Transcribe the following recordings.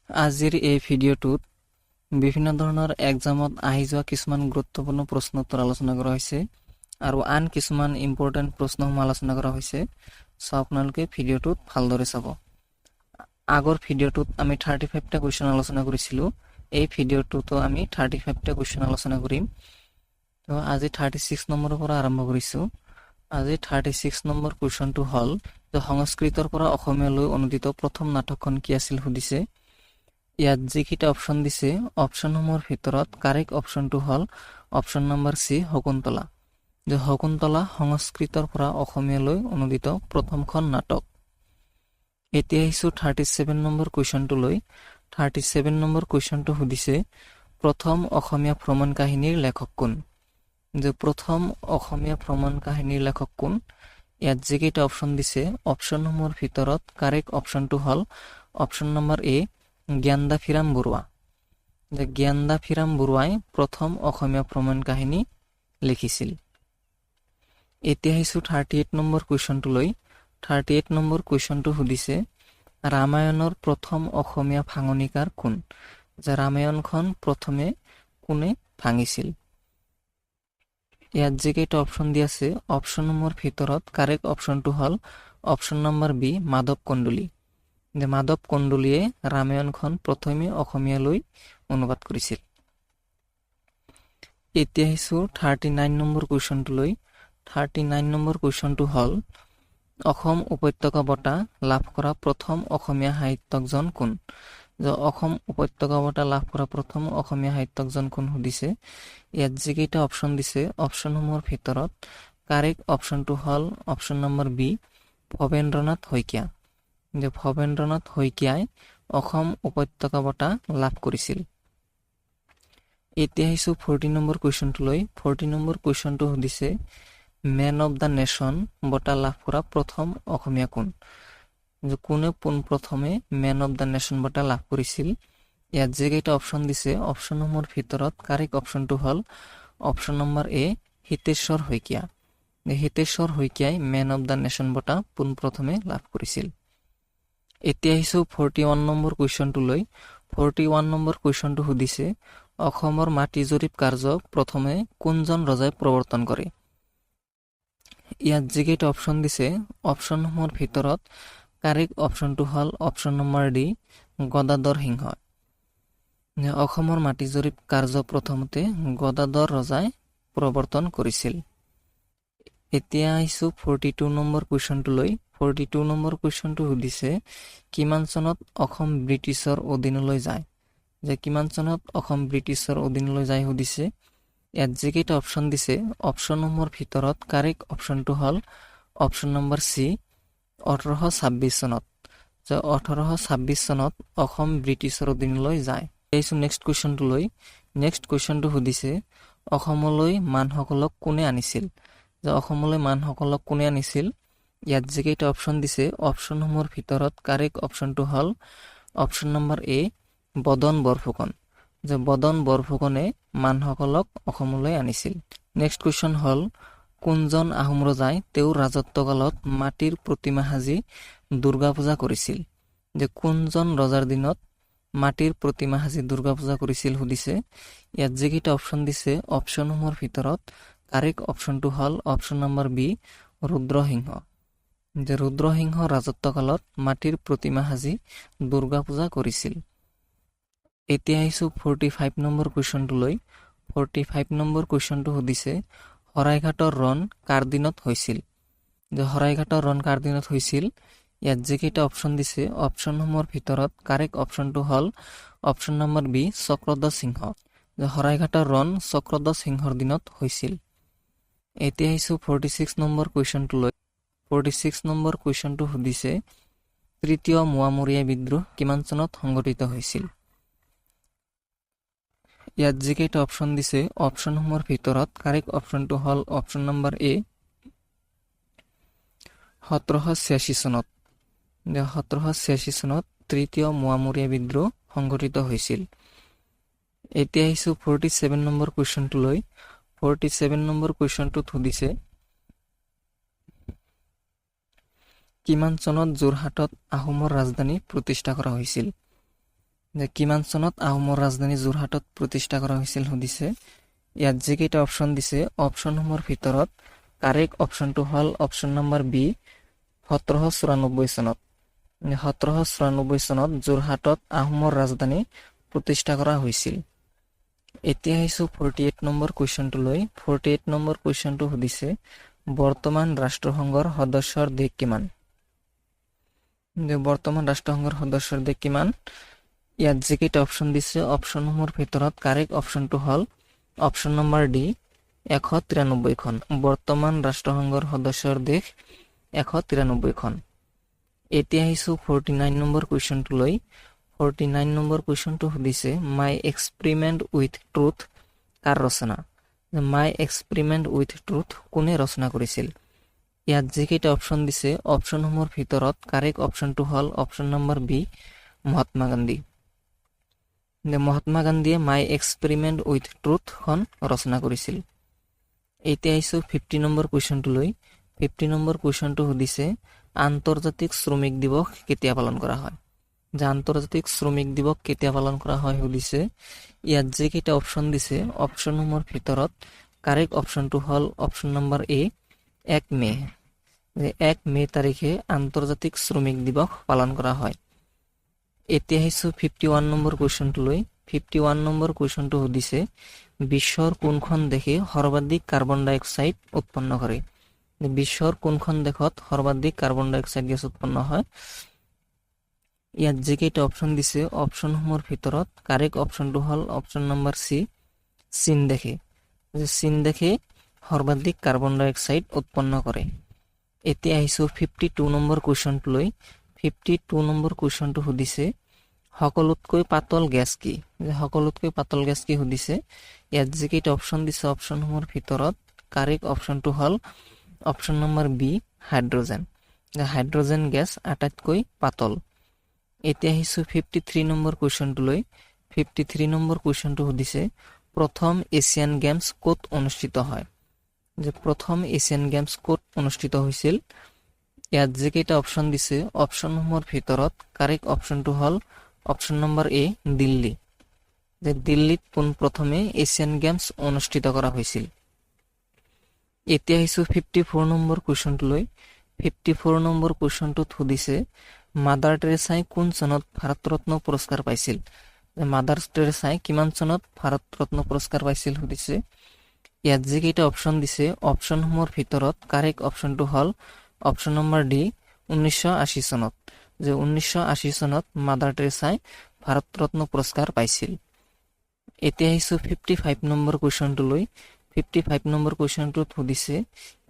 আজিৰ এই ভিডিঅ'টোত বিভিন্ন ধৰণৰ এক্সামত আহি যোৱা কিছুমান গুৰুত্বপূৰ্ণ প্ৰশ্ন উত্তৰ আলোচনা কৰা হৈছে আৰু আন কিছুমান ইম্পৰ্টেণ্ট প্ৰশ্নসমূহ আলোচনা কৰা হৈছে। সো আপোনালোকে ভিডিঅ'টোত ভালদৰে চাব। আগৰ ভিডিঅ'টোত আমি 35টা কুৱেশ্যন আলোচনা কৰিছিলোঁ। এই ভিডিঅ'টোতো আমি 35টা কুৱেশ্যন আলোচনা কৰিম। তো আজি 36 নম্বৰৰ পৰা আৰম্ভ কৰিছোঁ। আজি 36 নম্বৰ কুৱেশ্যনটো হ'ল যে সংস্কৃতৰ পৰা অসমীয়ালৈ অনুদিত প্ৰথম নাটকখন কি আছিল সুধিছে। ইয়াত যিকেইটা অপশ্যন দিছে অপশ্যনসমূহৰ ভিতৰত কাৰেক্ট অপশ্যনটো হ'ল অপশ্যন নম্বৰ চি শকুন্তলা। যে শকুন্তলা সংস্কৃতৰ পৰা অসমীয়ালৈ অনুদিত প্ৰথমখন নাটক। এতিয়া আহিছোঁ 37 নম্বৰ কুৱেশ্যনটোলৈ। 37 নম্বৰ কুৱেশ্যনটো সুধিছে প্ৰথম অসমীয়া ভ্ৰমণ কাহিনীৰ লেখক কোন। যে প্ৰথম অসমীয়া ভ্ৰমণ কাহিনীৰ লেখক কোন। ইয়াত যিকেইটা অপশ্যন দিছে অপশ্যনসমূহৰ ভিতৰত কাৰেক্ট অপশ্যনটো হ'ল অপশ্যন নম্বৰ এ জ্ঞানদাফিৰাম বৰুৱা। যে জ্ঞানদাফিৰাম বৰুৱাই প্ৰথম অসমীয়া ভ্ৰমণ কাহিনী লিখিছিল। এতিয়া আহিছোঁ 38 নম্বৰ কুৱেশ্যনটোলৈ। 38 নম্বৰ কুৱেশ্যনটো সুধিছে ৰামায়ণৰ প্ৰথম অসমীয়া ভাঙনিকাৰ কোন। যে ৰামায়ণখন প্ৰথমে কোনে ভাঙিছিল। ইয়াত যিকেইটা অপশ্যন দি আছে অপশ্যনসমূহৰ ভিতৰত কাৰেক্ট অপশ্যনটো হ'ল option number B Madhav Kandali. যে মাধৱ কন্দলীয়ে ৰামায়ণখন প্ৰথমে অসমীয়ালৈ অনুবাদ কৰিছিল। এতিয়া আহিছোঁ 39 নম্বৰ কুৱেশ্যনটোলৈ। 39 নম্বৰ কুৱেশ্যনটো হ'ল অসম উপত্যকা বঁটা লাভ কৰা প্ৰথম অসমীয়া সাহিত্যকজন কোন। যে অসম উপত্যকা বঁটা লাভ কৰা প্ৰথম অসমীয়া সাহিত্যকজন কোন সুধিছে। ইয়াত যিকেইটা অপশ্যন দিছে অপশ্যনসমূহৰ ভিতৰত কাৰেক্ট অপশ্যনটো হ'ল option number B Bhabendranath Saikia. যে ভৱেন্দ্ৰনাথ শইকীয়াই অসম উপত্যকা বঁটা লাভ কৰিছিল। এতিয়া আহিছোঁ 40 নম্বৰ কুৱেশ্যনটোলৈ। 40 নম্বৰ কুৱেশ্যনটো সুধিছে মেন অৱ দ্য নেশ্যন বঁটা লাভ কৰা প্ৰথম অসমীয়া কোন। যে কোনে পোনপ্ৰথমে মেন অৱ দ্য নেশ্যন বঁটা লাভ কৰিছিল। ইয়াত যিকেইটা অপশ্যন দিছে অপশ্যনসমূহৰ ভিতৰত কাৰেক্ট অপশ্যনটো হ'ল অপশ্যন নম্বৰ এ হিতেশ্বৰ শইকীয়া। হিতেশ্বৰ শইকীয়াই মেন অৱ দ্য নেশ্যন বঁটা পোনপ্ৰথমে লাভ কৰিছিল। এতিয়া আহিছোঁ 41 নম্বৰ কুৱেশ্যনটোলৈ। 41 নম্বৰ কুৱেশ্যনটো সুধিছে অসমৰ মাটি জৰীপ কাৰ্য প্ৰথমে কোনজন ৰজাই প্ৰৱৰ্তন কৰে। ইয়াত যিকেইটা অপশ্যন দিছে অপশ্যনসমূহৰ ভিতৰত কাৰেক্ট অপশ্যনটো হ'ল অপশ্যন নম্বৰ ডি গদাধৰ সিংহ। অসমৰ মাটি জৰীপ কাৰ্য প্ৰথমতে গদাধৰ ৰজাই প্ৰৱৰ্তন কৰিছিল। এতিয়া আহিছোঁ 42 নম্বৰ কুৱেশ্যনটোলৈ। 42 নম্বৰ কুৱেশ্যনটো সুধিছে কিমান চনত অসম ব্ৰিটিছৰ অধীনলৈ যায়। যে কিমান চনত অসম ব্ৰিটিছৰ অধীনলৈ যায় সুধিছে। ইয়াত যিকেইটা অপশ্যন দিছে অপশ্যনসমূহৰ ভিতৰত কাৰেক্ট অপশ্যনটো হ'ল অপশ্যন নম্বৰ চি 1826 চনত। যে 1826 চনত অসম ব্ৰিটিছৰ অধীনলৈ যায়। আহিছোঁ নেক্সট কুৱেশ্যনটোলৈ। নেক্সট কুৱেশ্যনটো সুধিছে অসমলৈ মানসকলক কোনে আনিছিল। যে অসমলৈ মানসকলক কোনে আনিছিল। ইয়াত যিকেইটা অপশ্যন দিছে অপশ্যনসমূহৰ ভিতৰত কাৰেক্ট অপশ্যনটো হ'ল অপশ্যন নম্বৰ এ বদন বৰফুকন। যে বদন বৰফুকনে মানসকলক অসমলৈ আনিছিল। নেক্সট কুৱেশ্যন হ'ল কোনজন আহোম ৰজাই তেওঁৰ ৰাজত্বকালত মাটিৰ প্ৰতিমা সাজি দুৰ্গা পূজা কৰিছিল। যে কোনজন ৰজাৰ দিনত মাটিৰ প্ৰতিমা সাজি দুৰ্গা পূজা কৰিছিল সুধিছে। ইয়াত যিকেইটা অপশ্যন দিছে অপশ্যনসমূহৰ ভিতৰত কাৰেক্ট অপশ্যনটো হ'ল অপশ্যন নম্বৰ বি ৰুদ্ৰসিংহ। যে ৰুদ্ৰসিংহ ৰাজত্বকালত মাটিৰ প্ৰতিমা সাজি দুৰ্গা পূজা কৰিছিল। এতিয়া আহিছোঁ 45 নম্বৰ কুৱেশ্যনটোলৈ। 45 নম্বৰ কুৱেশ্যনটো সুধিছে শৰাইঘাটৰ ৰণ কাৰ দিনত হৈছিল। যে শৰাইঘাটৰ ৰণ কাৰ দিনত হৈছিল। ইয়াত যিকেইটা অপশ্যন দিছে অপশ্যনসমূহৰ ভিতৰত কাৰেক্ট অপশ্যনটো হ'ল অপশ্যন নম্বৰ বি চক্ৰধ্বজ সিংহ। যে শৰাইঘাটৰ ৰণ চক্ৰধ্বজ সিংহৰ দিনত হৈছিল। এতিয়া আহিছোঁ 46 নম্বৰ কুৱেশ্যনটোলৈ। 46 নম্বৰ কুৱেশ্যনটো সুধিছে তৃতীয় মোৱামৰীয়া বিদ্ৰোহ কিমান চনত সংঘটিত হৈছিল। ইয়াত যিকেইটা অপশ্যন দিছে অপশ্যনসমূহৰ ভিতৰত কাৰেক্ট অপশ্যনটো হ'ল অপশ্যন নম্বৰ এ 1786 চনত। 1786 চনত তৃতীয় মোৱামৰীয়া বিদ্ৰোহ সংঘটিত হৈছিল। এতিয়া আহিছোঁ 47 নম্বৰ কুৱেশ্যনটোলৈ। 47 নম্বৰ কুৱেশ্যনটোত সুধিছে কিমান চনত যোৰহাটত আহোমৰ ৰাজধানী প্ৰতিষ্ঠা কৰা হৈছিল। যে কিমান চনত আহোমৰ ৰাজধানী যোৰহাটত প্ৰতিষ্ঠা কৰা হৈছিল সুধিছে। ইয়াত যিকেইটা অপশ্যন দিছে অপশ্যনসমূহৰ ভিতৰত কাৰেক্ট অপশ্যনটো হ'ল অপশ্যন নম্বৰ বি 1794 চনত। 1794 চনত যোৰহাটত আহোমৰ ৰাজধানী প্ৰতিষ্ঠা কৰা হৈছিল। এতিয়া আহিছোঁ 48 নম্বৰ কুৱেশ্যনটোলৈ। 48 নম্বৰ কুৱেশ্যনটো সুধিছে বৰ্তমান ৰাষ্ট্ৰসংঘৰ সদস্যৰ দেশ কিমান? বৰ্তমান ৰাষ্ট্ৰসংঘৰ সদস্যৰ দেশ কিমান? ইয়াত যিকেইটা অপশ্যন দিছে অপশ্যনসমূহৰ ভিতৰত কাৰেক্ট অপশ্যনটো হ'ল অপশ্যন নম্বৰ ডি 193খন। বৰ্তমান ৰাষ্ট্ৰসংঘৰ সদস্যৰ দেশ 193খন। এতিয়া আহিছোঁ 49 নম্বৰ কুৱেশ্যনটোলৈ। 49 নম্বৰ কুৱেশ্যনটো সুধিছে মাই এক্সপেৰিমেণ্ট উইথ ট্ৰুথ কাৰ ৰচনা? মাই এক্সপেৰিমেণ্ট উইথ ট্ৰুথ কোনে ৰচনা কৰিছিল? ইয়াত যিকেইটা অপশ্যন দিছে অপশ্যনসমূহৰ ভিতৰত কাৰেক্ট অপশ্যনটো হ'ল option number B Mahatma Gandhi. Mahatma গান্ধীয়ে মাই এক্সপেৰিমেণ্ট উইথ ট্ৰুথখন ৰচনা কৰিছিল। এতিয়া আহিছোঁ 50 নম্বৰ কুৱেশ্যনটোলৈ। 50 নম্বৰ কুৱেশ্যনটো সুধিছে আন্তৰ্জাতিক শ্ৰমিক দিৱস কেতিয়া পালন কৰা হয়? যে আন্তৰ্জাতিক শ্ৰমিক দিৱস কেতিয়া পালন কৰা হয় সুধিছে। ইয়াত যিকেইটা অপশ্যন দিছে অপশ্যনসমূহৰ ভিতৰত কাৰেক্ট অপশ্যনটো হ'ল অপশ্যন নম্বৰ এ 1 মে। 1 মে তাৰিখে আন্তৰ্জাতিক শ্ৰমিক দিৱস পালন কৰা হয়। এতিয়া আহিছোঁ 51 নম্বৰ কুৱেশ্যনটোলৈ। 51 নম্বৰ কুৱেশ্যনটো সুধিছে বিশ্বৰ কোনখন দেশে সৰ্বাধিক কাৰ্বন ডাই অক্সাইড উৎপন্ন কৰে? বিশ্বৰ কোনখন দেশত সৰ্বাধিক কাৰ্বন ডাই অক্সাইড গেছ উৎপন্ন হয়? ইয়াত যিকেইটা অপশ্যন দিছে অপশ্যনসমূহৰ ভিতৰত কাৰেক্ট অপশ্যনটো হ'ল অপশ্যন নম্বৰ চি চীন দেশে। চীন দেশে সৰ্বাধিক কাৰ্বন ডাই অক্সাইড উৎপন্ন কৰে। এতিয়া আহিছোঁ 52 নম্বৰ কুৱেশ্যনটোলৈ। 52 নম্বৰ কুৱেশ্যনটো সুধিছে সকলোতকৈ পাতল গেছ কি? সকলোতকৈ পাতল গেছ কি সুধিছে। ইয়াত যিকেইটা অপশ্যন দিছে অপশ্যনসমূহৰ ভিতৰত কাৰেক্ট অপশ্যনটো হ'ল option number B hydrogen. Hydrogen gas আটাইতকৈ পাতল। এতিয়া আহিছোঁ 53 নম্বৰ কুৱেশ্যনটোলৈ। 53 নম্বৰ কুৱেশ্যনটো সুধিছে প্ৰথম এছিয়ান গেমছ ক'ত অনুষ্ঠিত হয়? যে প্ৰথম এছিয়ান গেমছ ক'ত অনুষ্ঠিত হৈছিল? ইয়াত যিকেইটা অপশ্যন দিছে অপশ্যনসমূহৰ ভিতৰত কাৰেক্ট অপশ্যনটো হ'ল অপশ্যন নম্বৰ এ দিল্লী। যে দিল্লীত পোনপ্ৰথমে এছিয়ান গেমছ অনুষ্ঠিত কৰা হৈছিল। এতিয়া আহিছোঁ 54 নম্বৰ কুৱেশ্যনটোলৈ। 54 নম্বৰ কুৱেশ্যনটোত সুধিছে মাদাৰ টেৰেছাই কোন চনত ভাৰত ৰত্ন পুৰস্কাৰ পাইছিল? মাদাৰ টেৰেছাই কিমান চনত ভাৰত ৰত্ন পুৰস্কাৰ পাইছিল সুধিছে। ইয়াত যিকেইটা অপশ্যন দিছে অপশ্যনসমূহৰ ভিতৰত কাৰেক্ট অপশ্যনটো হ'ল অপশ্যন নম্বৰ ডি 1980 চনত। যে 1980 চনত মাদাৰ টেৰেছাই ভাৰত ৰত্ন পুৰস্কাৰ পাইছিল। এতিয়া আহিছোঁ 55 নম্বৰ কুৱেশ্যনটোলৈ। 55 নম্বৰ কুৱেশ্যনটোত সুধিছে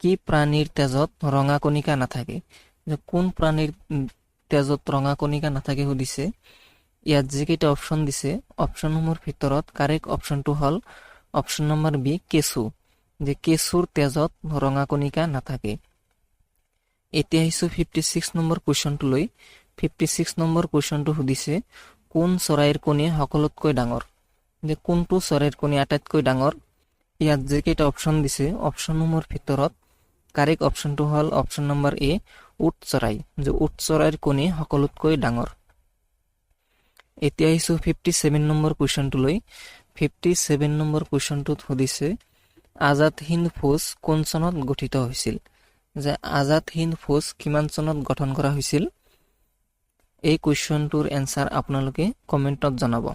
কি প্ৰাণীৰ তেজত ৰঙা কণিকা নাথাকে? যে কোন প্ৰাণীৰ তেজত ৰঙা কণিকা নাথাকে সুধিছে। ইয়াত যিকেইটা অপশ্যন দিছে অপশ্যনসমূহৰ ভিতৰত কাৰেক্ট অপশ্যনটো হ'ল অপশ্যন নম্বৰ বি কেঁচু। যে কেঁচুৰ তেজত ৰঙা কণিকা নাথাকে। এতিয়া আহিছোঁ 56 নম্বৰ কুৱেশ্যনটোলৈ। 56 নম্বৰ কুৱেশ্যনটো সুধিছে কোন চৰাইৰ কণী সকলোতকৈ ডাঙৰ? যে কোনটো চৰাইৰ কণী আটাইতকৈ ডাঙৰ? ইয়াত যিকেইটা অপশ্যন দিছে অপশ্যনসমূহৰ ভিতৰত কাৰেক্ট অপশ্যনটো হ'ল অপশ্যন নম্বৰ এ উট চৰাই। যে উট চৰাইৰ কণী সকলোতকৈ ডাঙৰ। এতিয়া আহিছোঁ 57 নম্বৰ কুৱেশ্যনটোলৈ। 57 নম্বৰ কুৱেশ্যনটোত সুধিছে আজাদ হিন্দ ফৌজ কোন চনত গঠিত হৈছিল? যে আজাদ হিন্দ ফৌজ কিমান চনত গঠন কৰা হৈছিল? এই কুৱেশ্যনটোৰ এনচাৰ আপোনালোকে কমেণ্টত জনাব।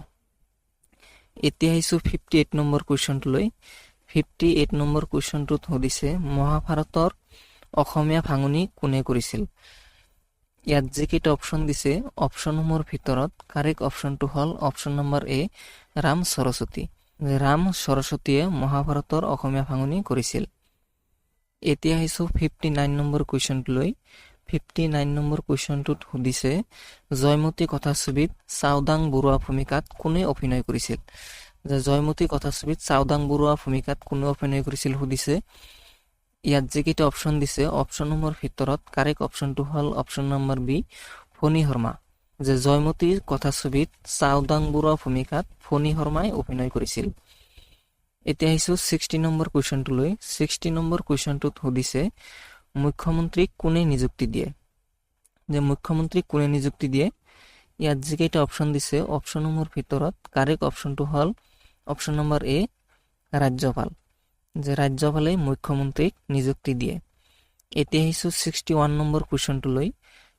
এতিয়া আহিছোঁ 58 নম্বৰ কুৱেশ্যনটোলৈ। 58 নম্বৰ কুৱেশ্যনটোত সুধিছে মহাভাৰতৰ অসমীয়া ভাঙনি কোনে কৰিছিল? ইয়াত যিকেইটা অপশ্যন দিছে অপশ্যনসমূহৰ ভিতৰত কাৰেক্ট অপশ্যনটো হ'ল অপশ্যন নম্বৰ এ ৰাম সৰস্বতী। ৰাম সৰস্বতীয়ে মহাভাৰতৰ অসমীয়া ভাঙনি কৰিছিল। এতিয়া আহিছোঁ 59 নম্বৰ কুৱেশ্যনটোলৈ। 59 নম্বৰ কুৱেশ্যনটোত সুধিছে জয়মতী কথাছবিত চাওদাং বৰুৱা ভূমিকাত কোনে অভিনয় কৰিছিল? যে জয়মতী কথাছবিত চাওদাং বৰুৱা ভূমিকাত কোনে অভিনয় কৰিছিল সুধিছে। ইয়াত যিকেইটা অপশ্যন দিছে অপশ্যনসমূহৰ ভিতৰত কাৰেক্ট অপশ্যনটো হ'ল অপশ্যন নম্বৰ বি ফণী শৰ্মা। যে জয়মতী কথাছবিত চাওদাং বৰুৱা ভূমিকাত ফণী শৰ্মাই অভিনয় কৰিছিল। এতিয়া আহিছোঁ 60 নম্বৰ কুৱেশ্যনটোলৈ। 60 নম্বৰ কুৱেশ্যনটোত সুধিছে মুখ্যমন্ত্ৰীক কোনে নিযুক্তি দিয়ে? যে মুখ্যমন্ত্ৰীক কোনে নিযুক্তি দিয়ে? ইয়াত যিকেইটা অপশ্যন দিছে অপশ্যনসমূহৰ ভিতৰত কাৰেক্ট অপশ্যনটো হ'ল অপশ্যন নম্বৰ এ ৰাজ্যপাল যে ৰাজ্যপালে মুখ্যমন্ত্ৰীক নিযুক্তি দিয়ে এতিয়া আহিছোঁ 61 নম্বৰ কুৱেশ্যনটোলৈ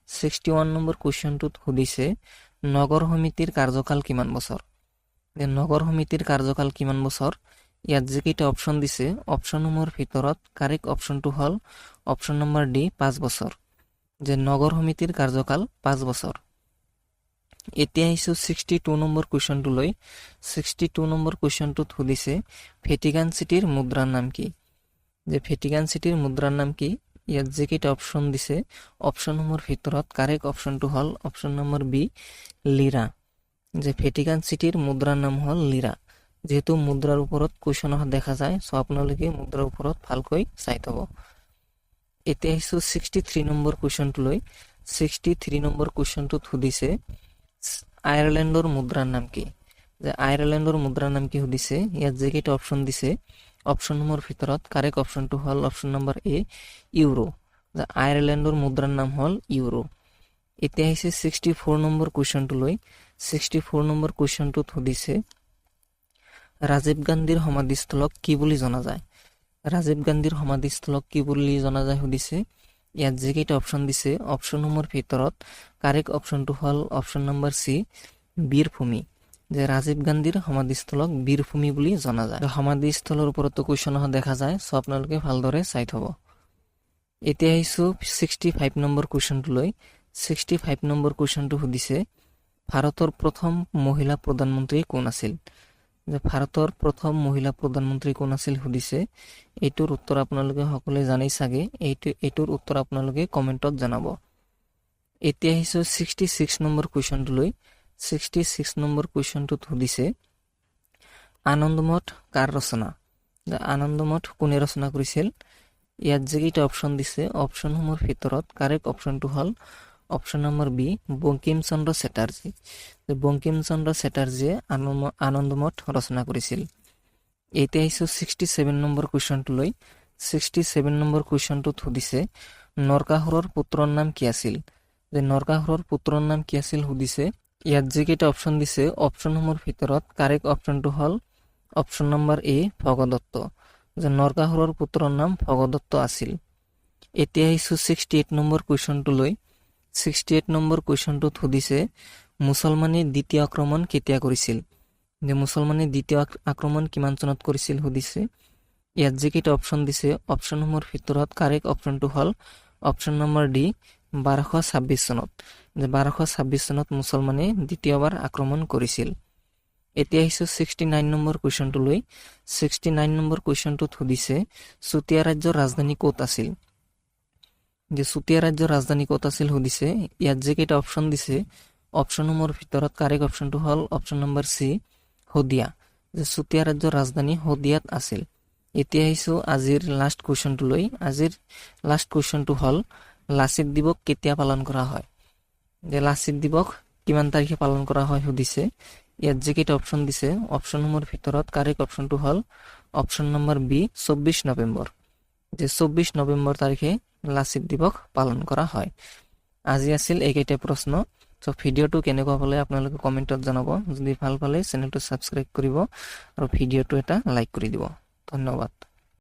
61 নম্বৰ কুৱেশ্যনটোত সুধিছে নগৰ সমিতিৰ কাৰ্যকাল কিমান বছৰ যে নগৰ সমিতিৰ কাৰ্যকাল কিমান বছৰ ইয়াত যিকেইটা অপশ্যন দিছে অপশ্যনসমূহৰ ভিতৰত কাৰেক্ট অপশ্যনটো হ'ল অপশ্যন নম্বৰ ডি 5 বছৰ যে নগৰ সমিতিৰ কাৰ্যকাল 5 বছৰ এতিয়া আহিছোঁ 62 নম্বৰ কুৱেশ্যনটোলৈ 62 নম্বৰ কুৱেশ্যনটোত সুধিছে ভেটিকান চিটিৰ মুদ্ৰাৰ নাম কি যে ভেটিকান চিটিৰ মুদ্ৰাৰ নাম কি ইয়াত যিকেইটা অপশ্যন দিছে অপশ্যনসমূহৰ ভিতৰত কাৰেক্ট অপশ্যনটো হ'ল অপশ্যন নম্বৰ বি লিৰা যে ভেটিকান চিটিৰ মুদ্ৰাৰ নাম হ'ল লিৰা যেহেতু মুদ্ৰাৰ ওপৰত কুৱেশ্যন অহা দেখা যায় সো আপোনালোকে মুদ্ৰাৰ ওপৰত ভালকৈ চাই থব এতিয়া আহিছোঁ 63 নম্বৰ কুৱেশ্যনটোলৈ 63 নম্বৰ কুৱেশ্যনটোত সুধিছে আয়াৰলেণ্ডৰ মুদ্ৰাৰ নাম কি যে আয়াৰলেণ্ডৰ মুদ্ৰাৰ নাম কি সুধিছে ইয়াত যিকেইটা অপশ্যন দিছে অপশ্যনসমূহৰ ভিতৰত কাৰেক্ট অপশ্যনটো হ'ল অপশ্যন নম্বৰ এ ইউৰো যে আয়াৰলেণ্ডৰ মুদ্ৰাৰ নাম হ'ল ইউৰো এতিয়া আহিছে 64 নম্বৰ কুৱেশ্যনটোলৈ 64 নম্বৰ কুৱেশ্যনটোত সুধিছে ৰাজীৱ গান্ধীৰ সমাধিস্থলক কি বুলি জনা যায় ৰাজীৱ গান্ধীৰ সমাধিস্থলক কি বুলি জনা যায় সুধিছে ইয়াত যিকেইটা অপশ্যন দিছে অপশ্যনসমূহৰ ভিতৰত কাৰেক্ট অপশ্যনটো হ'ল অপশ্যন নম্বৰ সি বীৰভূমি যে ৰাজীৱ গান্ধীৰ সমাধিস্থলক বীৰভূমি বুলি জনা যায় সমাধিস্থলৰ ওপৰতো কুৱেশ্যন অহা দেখা যায় সো আপোনালোকে ভালদৰে চাই থব এতিয়া আহিছোঁ 65 নম্বৰ কুৱেশ্যনটোলৈ 65 নম্বৰ কুৱেশ্যনটো সুধিছে ভাৰতৰ প্ৰথম মহিলা প্ৰধানমন্ত্ৰী কোন আছিল যে ভাৰতৰ প্ৰথম মহিলা প্ৰধানমন্ত্ৰী কোন আছিল সুধিছে এইটোৰ উত্তৰ আপোনালোকে সকলোৱে জানেই চাগে এইটোৰ উত্তৰ আপোনালোকে কমেণ্টত জনাব এতিয়া আহিছোঁ 66 নম্বৰ কুৱেশ্যনটোলৈ 66 নম্বৰ কুৱেশ্যনটোত সুধিছে আনন্দমঠ কাৰ ৰচনা যে আনন্দমঠ কোনে ৰচনা কৰিছিল ইয়াত যিকেইটা অপশ্যন দিছে অপশ্যনসমূহৰ ভিতৰত কাৰেক্ট অপশ্যনটো হ'ল অপশ্যন নম্বৰ বি বংকিম চন্দ্ৰ চেটাৰ্জী যে বংকিম চন্দ্ৰ চেটাৰ্জীয়ে আনন্দমঠ ৰচনা কৰিছিল এতিয়া আহিছোঁ 67 নম্বৰ কুৱেশ্যনটোলৈ 67 নম্বৰ কুৱেশ্যনটোত সুধিছে নৰকাসুৰৰ পুত্ৰৰ নাম কি আছিল যে নৰকাসুৰৰ পুত্ৰৰ নাম কি আছিল সুধিছে ইয়াত যিকেইটা অপশ্যন দিছে অপশ্যনসমূহৰ ভিতৰত কাৰেক্ট অপশ্যনটো হ'ল অপশ্যন নম্বৰ এ ভগদত্ত যে নৰকাসুৰৰ পুত্ৰৰ নাম ভগদত্ত আছিল এতিয়া আহিছোঁ 68 নম্বৰ কুৱেশ্যনটোলৈ 68 নম্বৰ কুৱেশ্যনটোত সুধিছে মুছলমানে দ্বিতীয় আক্ৰমণ কেতিয়া কৰিছিল যে মুছলমানে দ্বিতীয় আক্ৰমণ কিমান চনত কৰিছিল সুধিছে ইয়াত যিকেইটা অপশ্যন দিছে অপশ্যনসমূহৰ ভিতৰত কাৰেক্ট অপশ্যনটো হ'ল অপশ্যন নম্বৰ ডি 1226 চনত যে 1226 চনত মুছলমানে দ্বিতীয়বাৰ আক্ৰমণ কৰিছিল এতিয়া আহিছোঁ 69 নম্বৰ কুৱেশ্যনটোলৈ 69 নম্বৰ কুৱেশ্যনটোত সুধিছে চুতীয়া ৰাজ্যৰ ৰাজধানী ক'ত আছিল যে চুতীয়া ৰাজ্যৰ ৰাজধানী ক'ত আছিল সুধিছে ইয়াত যিকেইটা অপশ্যন দিছে অপশ্যনসমূহৰ ভিতৰত কাৰেক্ট অপশ্যনটো হ'ল অপশ্যন নম্বৰ সি হদিয়া যে চুতীয়া ৰাজ্যৰ ৰাজধানী হদিয়াত আছিল এতিয়া আহিছোঁ আজিৰ লাষ্ট কুৱেশ্যনটোলৈ আজিৰ লাষ্ট কুৱেশ্যনটো হ'ল লাচিত দিৱস কেতিয়া পালন কৰা হয় যে লাচিত দিৱস কিমান তাৰিখে পালন কৰা হয় সুধিছে ইয়াত যিকেইটা অপশ্যন দিছে অপশ্যনসমূহৰ ভিতৰত কাৰেক্ট অপশ্যনটো হ'ল অপশ্যন নম্বৰ বি 24 নৱেম্বৰ যে 24 নৱেম্বৰ তাৰিখে লাচিত দিৱস পালন কৰা হয় আজি আছিল এইকেইটা প্ৰশ্ন সো ভিডিঅ'টো কেনেকুৱা পালে আপোনালোকে কমেণ্টত জনাব যদি ভাল পালে চেনেলটো ছাবস্ক্ৰাইব কৰিব আৰু ভিডিঅ'টো এটা লাইক কৰি দিব ধন্যবাদ